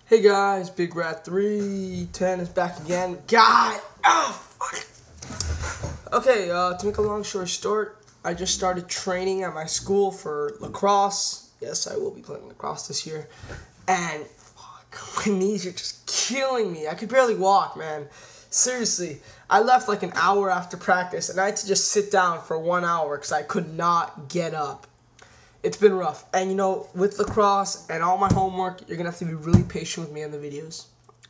Hey guys, Big Rat 310 is back again. God, fuck. Okay, to make a long story short, I just started training at my school for lacrosse. Yes, I will be playing lacrosse this year. And fuck, my knees are just killing me. I could barely walk, man. Seriously, I left like an hour after practice, and I had to just sit down for 1 hour because I could not get up. It's been rough. And, you know, with lacrosse and all my homework, you're going to have to be really patient with me on the videos.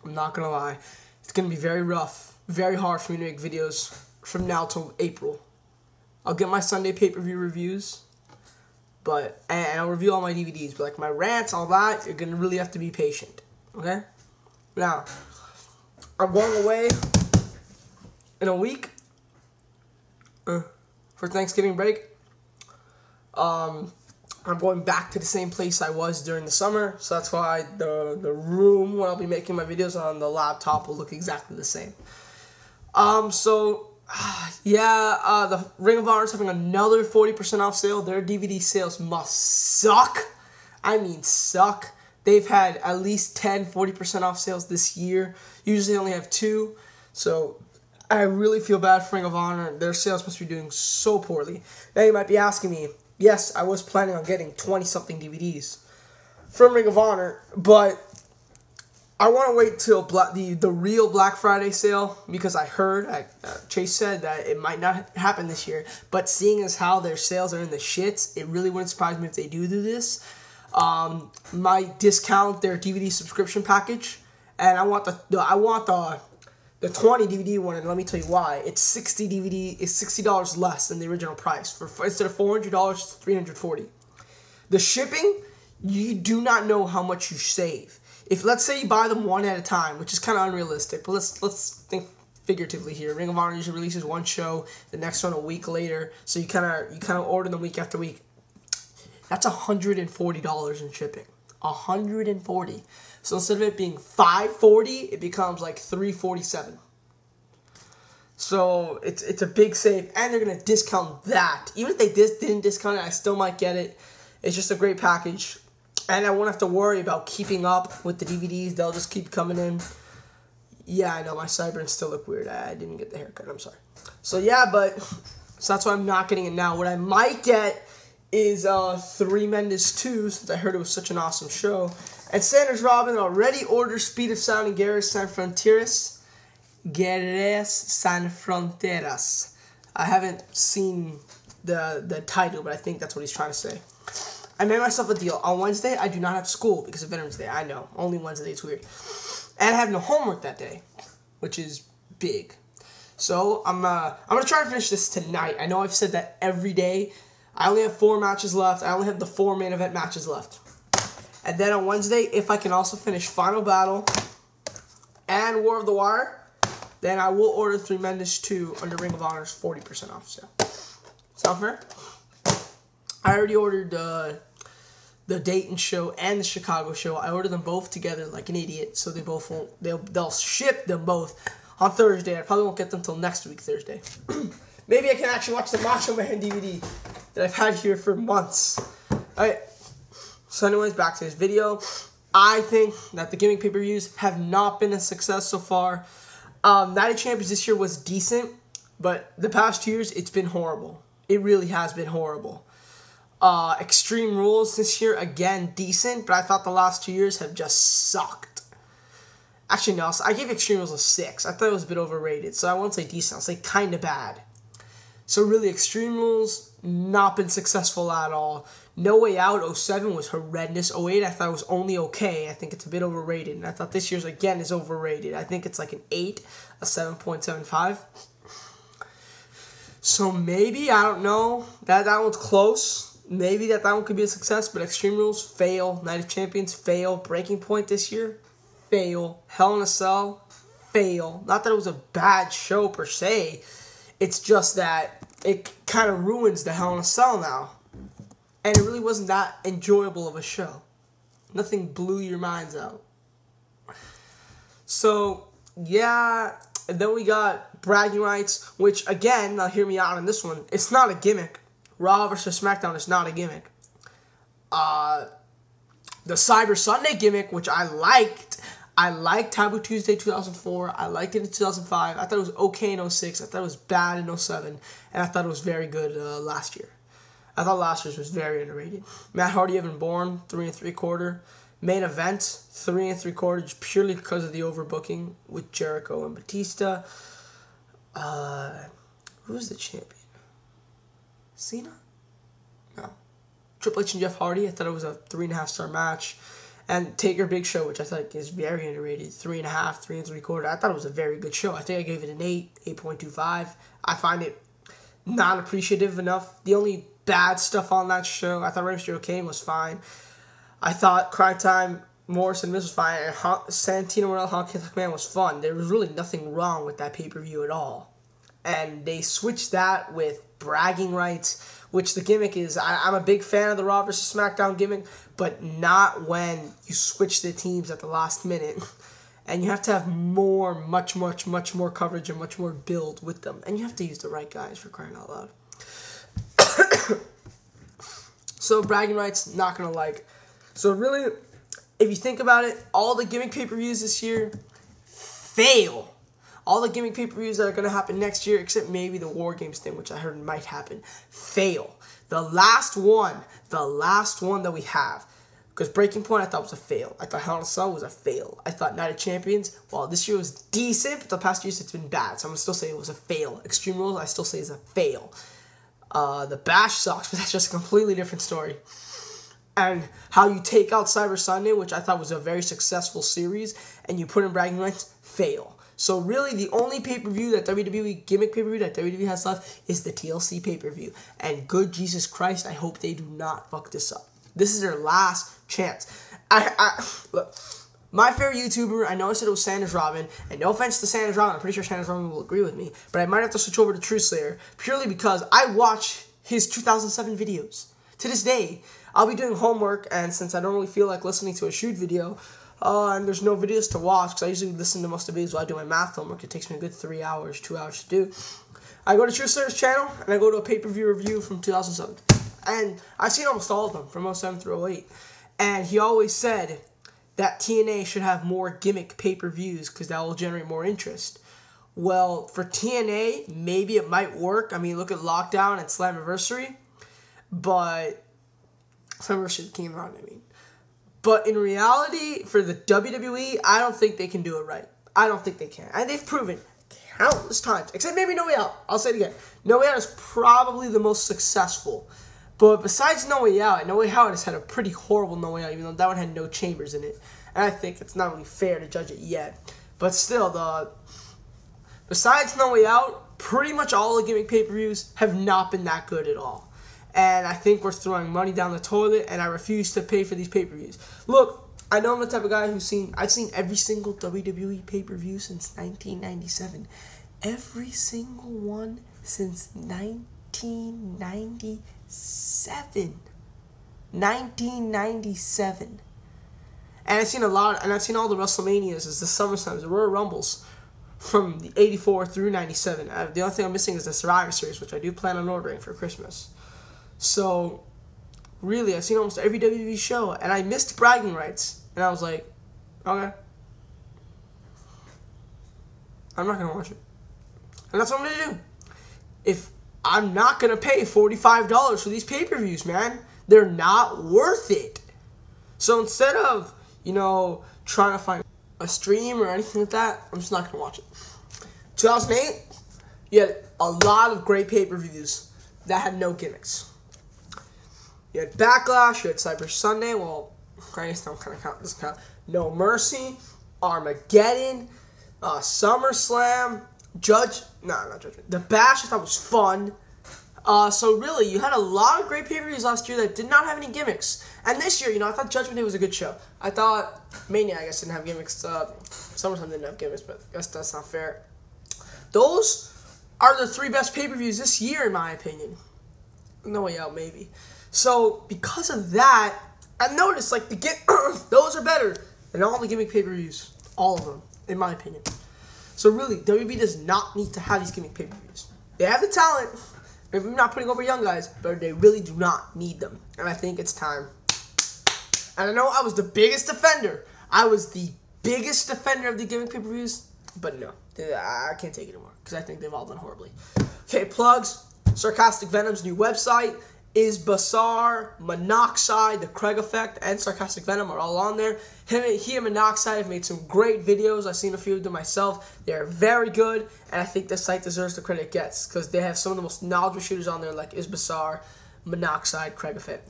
I'm not going to lie. It's going to be very rough, very hard for me to make videos from now till April. I'll get my Sunday pay-per-view reviews, and I'll review all my DVDs. But, like, my rants, all that, you're going to really have to be patient. Okay? Now, I'm going away in a week for Thanksgiving break. I'm going back to the same place I was during the summer, so that's why the room where I'll be making my videos on the laptop will look exactly the same. The Ring of Honor is having another 40% off sale. Their DVD sales must suck. I mean suck. They've had at least 40% off sales this year. Usually they only have 2, so I really feel bad for Ring of Honor. Their sales must be doing so poorly. Now you might be asking me, yes, I was planning on getting 20-something DVDs from Ring of Honor, but I want to wait till the real Black Friday sale because I heard, Chase said that it might not happen this year, but seeing as how their sales are in the shits, it really wouldn't surprise me if they do this. Might discount their DVD subscription package, and I want the 20 DVD one, and let me tell you why. It's $60 less than the original price. Instead of $400, it's $340. The shipping, you do not know how much you save. If let's say you buy them one at a time, which is kind of unrealistic, but let's think figuratively here. Ring of Honor usually releases one show, the next one a week later, so you kind of order them week after week. That's $140 in shipping. $140. So instead of it being $540, it becomes like $347. So it's a big save, and they're gonna discount that. Even if they didn't discount it, I still might get it. It's just a great package, and I won't have to worry about keeping up with the DVDs. They'll just keep coming in. Yeah, I know my sideburns still look weird. I didn't get the haircut. I'm sorry. So yeah, so that's why I'm not getting it now. What I might get is 3 Mendes 2, since I heard it was such an awesome show. And Sanders Robin already ordered Speed of Sound and Guerras San Fronteras. Guerras San Fronteras. I haven't seen the title, but I think that's what he's trying to say. I made myself a deal. On Wednesday, I do not have school because of Veterans Day. I know. Only Wednesday. It's weird. And I have no homework that day, which is big. So I'm going to try to finish this tonight. I know I've said that every day. I only have 4 matches left. I only have the 4 main event matches left. And then on Wednesday, if I can also finish Final Battle and War of the Wire, then I will order 3 Mendes 2 under Ring of Honor's 40% off sale. Sound fair? I already ordered the Dayton show and the Chicago show. I ordered them both together like an idiot, so they'll ship them both on Thursday. I probably won't get them until next week, Thursday. Maybe I can actually watch the Macho Man DVD that I've had here for months. Alright, so anyways, back to this video. I think that the Gimmick pay-per-views have not been a success so far. Night of Champions this year was decent, but the past 2 years, it's been horrible. It really has been horrible. Extreme Rules this year, again, decent, but I thought the last 2 years have just sucked. Actually, no, I gave Extreme Rules a 6. I thought it was a bit overrated, so I won't say decent. I'll say kind of bad. So really, Extreme Rules, not been successful at all. No Way Out 07 was horrendous. 08, I thought it was only okay. I think it's a bit overrated. And I thought this year's, again, is overrated. I think it's like an 8, a 7.75. So maybe, I don't know. That one's close. Maybe that one could be a success, but Extreme Rules, fail. Night of Champions, fail. Breaking Point this year, fail. Hell in a Cell, fail. Not that it was a bad show per se. It's just that it kind of ruins the Hell in a Cell now. And it really wasn't that enjoyable of a show. Nothing blew your minds out. So, yeah. And then we got Bragging Rights, which, again, now hear me out on this one. It's not a gimmick. Raw vs. SmackDown is not a gimmick. The Cyber Sunday gimmick, which I liked, I liked Taboo Tuesday 2004. I liked it in 2005. I thought it was okay in 06. I thought it was bad in 07. And I thought it was very good last year. I thought last year's was very underrated. Matt Hardy, Evan Bourne, 3 3/4. Main event, 3 3/4, just purely because of the overbooking with Jericho and Batista. Who's the champion? Cena? No. Triple H and Jeff Hardy. I thought it was a 3.5-star match. And Taker Big Show, which I thought is very underrated. 3.5, 3 3/4. I thought it was a very good show. I think I gave it an 8, 8.25. I find it not appreciative enough. The only bad stuff on that show, I thought Rey Mysterio Kane was fine. I thought Crime Time, Morrison, Miz was fine. And Santino Morel, Honky Tonk Man was fun. There was really nothing wrong with that pay-per-view at all. And they switched that with bragging rights, which the gimmick is, I'm a big fan of the Raw vs. SmackDown gimmick, but not when you switch the teams at the last minute. And you have to have much more coverage and much more build with them. And you have to use the right guys, for crying out loud. So bragging rights, not going to like. So really, if you think about it, all the gimmick pay-per-views this year fail. All the gimmick pay-per-views that are going to happen next year, except maybe the War Games thing, which I heard might happen, fail. The last one that we have, because Breaking Point I thought was a fail. I thought Hell in a Cell was a fail. I thought Night of Champions, well, this year was decent, but the past years it's been bad, so I'm going to still say it was a fail. Extreme Rules, I still say is a fail. The Bash sucks, but that's just a completely different story. And how you take out Cyber Sunday, which I thought was a very successful series, and you put in bragging rights, fail. So really, the only pay-per-view that WWE, gimmick pay-per-view that WWE has left is the TLC pay-per-view. And good Jesus Christ, I hope they do not fuck this up. This is their last chance. Look, my favorite YouTuber, I know I said it was Sanders Robin, and no offense to Sanders Robin, I'm pretty sure Sanders Robin will agree with me, but I might have to switch over to Truth Slayer, purely because I watch his 2007 videos. To this day, I'll be doing homework, and since I don't really feel like listening to a shoot video, and there's no videos to watch, because I usually listen to most of the videos while I do my math homework. It takes me a good 3 hours, 2 hours to do. I go to True Slayer's channel, and I go to a pay-per-view review from 2007. And I've seen almost all of them, from 07 through 08. And he always said that TNA should have more gimmick pay-per-views, because that will generate more interest. Well, for TNA, maybe it might work. I mean, look at Lockdown and Slammiversary. But Slammiversary came around, I mean. But in reality, for the WWE, I don't think they can do it right. I don't think they can. And they've proven countless times. Except maybe No Way Out. I'll say it again. No Way Out is probably the most successful. But besides No Way Out, No Way Out has had a pretty horrible No Way Out, even though that one had no chambers in it. And I think it's not really fair to judge it yet. But still, besides No Way Out, pretty much all the gimmick pay-per-views have not been that good at all. And I think we're throwing money down the toilet, and I refuse to pay for these pay-per-views. Look, I know I'm the type of guy I've seen every single WWE pay-per-view since 1997. Every single one since 1997. 1997. And I've seen a lot, and I've seen all the WrestleManias, the SummerSlams, the Royal Rumbles, from the 84 through 97. The only thing I'm missing is the Survivor Series, which I do plan on ordering for Christmas. So, really, I've seen almost every WWE show, and I missed bragging rights. And I was like, okay. I'm not going to watch it. And that's what I'm going to do. If I'm not going to pay $45 for these pay-per-views, man, they're not worth it. So instead of, trying to find a stream or anything like that, I'm just not going to watch it. 2008, you had a lot of great pay-per-views that had no gimmicks. You had Backlash, you had Cyber Sunday, well, I guess that kind of doesn't count. No Mercy, Armageddon, SummerSlam, not Judgment. The Bash I thought was fun. So really, you had a lot of great pay-per-views last year that did not have any gimmicks. And this year, I thought Judgment Day was a good show. I thought Mania, I guess, didn't have gimmicks. SummerSlam didn't have gimmicks, but I guess that's not fair. Those are the 3 best pay-per-views this year, in my opinion. No Way Out, maybe. So, because of that, I noticed, those are better than all the gimmick pay-per-views. All of them, in my opinion. So, really, WWE does not need to have these gimmick pay-per-views. They have the talent. Maybe I'm not putting over young guys, but they really do not need them. And I think it's time. And I know I was the biggest defender. I was the biggest defender of the Gimmick pay-per-views, but no, I can't take it anymore because I think they've all done horribly. Okay, plugs. Sarcastic Venom's new website is Bazaar, Monoxide, The Craig Effect, and Sarcastic Venom are all on there. He and Monoxide have made some great videos. I've seen a few of them myself. They're very good, and I think the site deserves the credit it gets because they have some of the most knowledgeable shooters on there, like Bazaar, Monoxide, Craig Effect.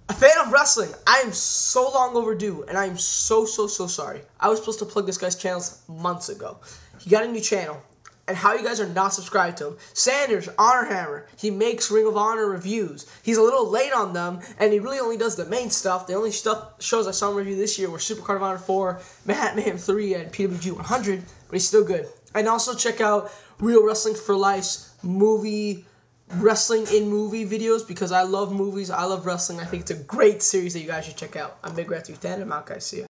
A fan of wrestling. I am so long overdue, and I am so sorry. I was supposed to plug this guy's channels months ago. He got a new channel. And how you guys are not subscribed to him. Sanders, Honor Hammer. He makes Ring of Honor reviews. He's a little late on them, and he really only does the main stuff. The only shows I saw him review this year were Supercard of Honor 4, Manhattan Mayhem 3, and PWG 100, but he's still good. And also check out Real Wrestling for Life's wrestling in movie videos, because I love movies, I love wrestling. I think it's a great series that you guys should check out. I'm Big Red 310, and I'm out, guys. See ya.